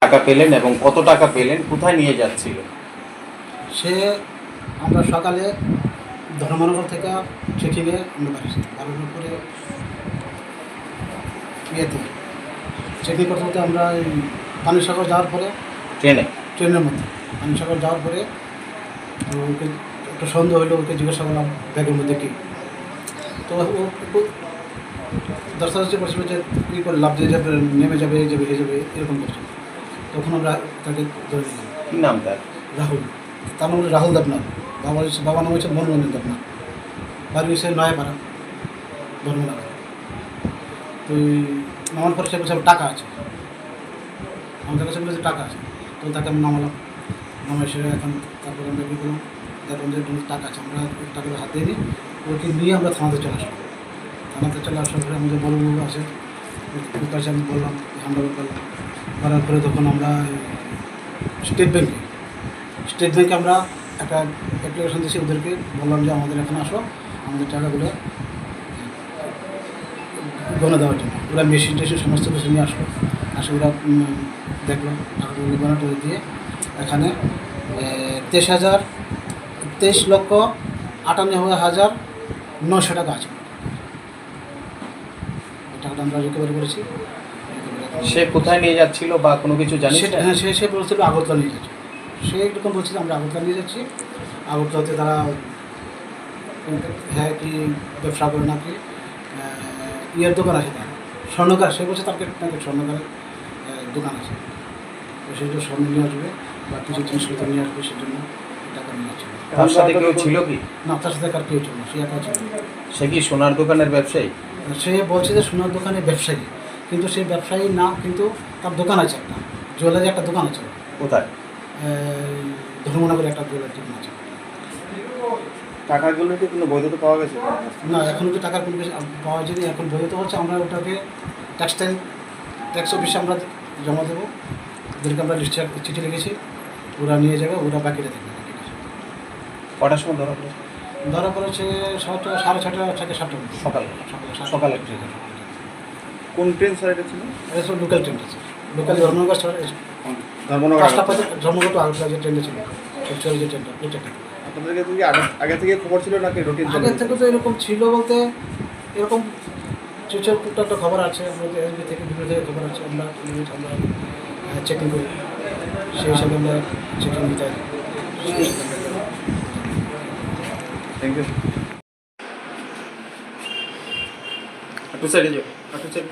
টাকা পেলেন এবং কত টাকা পেলেন, কোথায় নিয়ে যাচ্ছিল? সে আমরা সকালে ধর্মনগর থেকে ট্রেকিংয়ে আমরা বাড়িছি, বাড়ির উপরে ইয়েতে ট্রেকিং করতে করতে আমরা পানিসাগর যাওয়ার পরে ট্রেনের মধ্যে পানিসাগর যাওয়ার পরে ওকে একটু সন্দেহ হইলো, ওকে জিজ্ঞাসা করলাম ব্যাগের মধ্যে কী। তো ও একটু দর্শাদর্শি করছিল যে কী করে লাভ দিয়ে যাবে, নেমে যাবে, এই যাবে, এই যাবে, এরকম করছিল। তখন আমরা তাকে ধরে নিলাম। কী নাম তার? রাহুল। তার নাম হচ্ছে রাহুল দেবনাথ। বাবা নাম হচ্ছে মনোরঞ্জন দেবনাথ। বাড়ি হচ্ছে নয়াপাড়া, ধর্মনগর। তো নামার পরে সে বলছে টাকা আছে, আমাদের কাছে বলেছে টাকা আছে। তো তাকে আমি নামালাম, নামাই সে এখন তারপরে আমরা কী করলাম, দেখলাম যে টাকা আছে, আমরা টাকাটা হাত দিয়ে নিই, ওকে নিয়ে আমরা থানাতে চলে আসলাম। থানাতে চলে আসার পরে আমাদের বড় বাবু আছে, ওর কাছে আমি বললাম, আমরা করলাম, করার পরে তখন আমরা স্টেট ব্যাঙ্কে আমরা একটা অ্যাপ্লিকেশন দিয়েছি, ওদেরকে বললাম যে আমাদের এখানে আসো, আমাদের টাকাগুলো গণে দেওয়ার জন্য। ওরা মেশিন টেশিন সমস্ত কিছু নিয়ে আসলো, আসে ওরা দেখলো টাকাগুলো গণা টরে দিয়ে এখানে 23,98,900 টাকা আছে। টাকাটা আমরা রিকভারি করেছি। সে কোথায় নিয়ে যাচ্ছিল বা কোনো কিছু জানিস? হ্যাঁ, সে বলছিল আগরতলা নিয়ে যাচ্ছে। সে এরকম বলছিল আমরা আগরতলা নিয়ে যাচ্ছি, আগরতলাতে তারা হ্যাঁ কি ব্যবসা করে নাকি ইয়ের দোকান আছে, তার স্বর্ণকার। সে বলছে তাকে নাকি স্বর্ণকারের দোকান আছে, তো সেই জন্য স্বর্ণ নিয়ে আসবে বা কিছু জিনিসপত্র নিয়ে আসবে, সেজন্য টাকা নিয়ে যাচ্ছিল। তার সাথে কেউ ছিল কি? না, তার সাথে কার কেউ ছিল না, সে একা ছিল। সে কি সোনার দোকানের ব্যবসায়ী? সে বলছে যে সোনার দোকানের ব্যবসায়ী, কিন্তু সে ব্যবসায়ী না, কিন্তু তার দোকান আছে একটা, জুয়েলারি একটা দোকান আছে। কোথায়? ধর্মনগরে একটা জুয়েলারি দোকান আছে। টাকাগুলো কি কোনো বৈধতা পাওয়া গেছে? না, এখনও যে টাকার কোনো কিছু পাওয়া যায়নি। এখন বৈধতা হচ্ছে আমরা ওটাকে ট্যাক্স অফিসে আমরা জমা দেবো, ওদেরকে আমরা চিঠি লিখেছি, ওরা নিয়ে যাবে, ওরা বাকিটা দেবে। কটার সময় ধরা পড়ে? ধরা পড়েছে 6:30 থেকে 7টার মধ্যে সকালে। কোন ট্রেন স্যার এটা ছিল? এটা সব লোকাল ট্রেন আছে, লোকাল ধর্মনগর ধর্মনগর ধর্মনগর তো আগরতলা যে ট্রেনটা ছিল, সবচেয়ে যে ট্রেনটা, ওই ট্রেনটা। আপনাদেরকে কি আগে থেকে খবর ছিল নাকি রুটিন? আগের থেকে তো এরকম ছিল বলতে, এরকম চুচের একটা খবর আছে, আমাদের এসবি থেকে বিভিন্ন থেকে খবর আছে, আমরা চেকিং করি, সেই হিসাবে আমরা চেকিং দিতে হয়। Thank you. একটু সাইডে যাও, একটু সাইডে।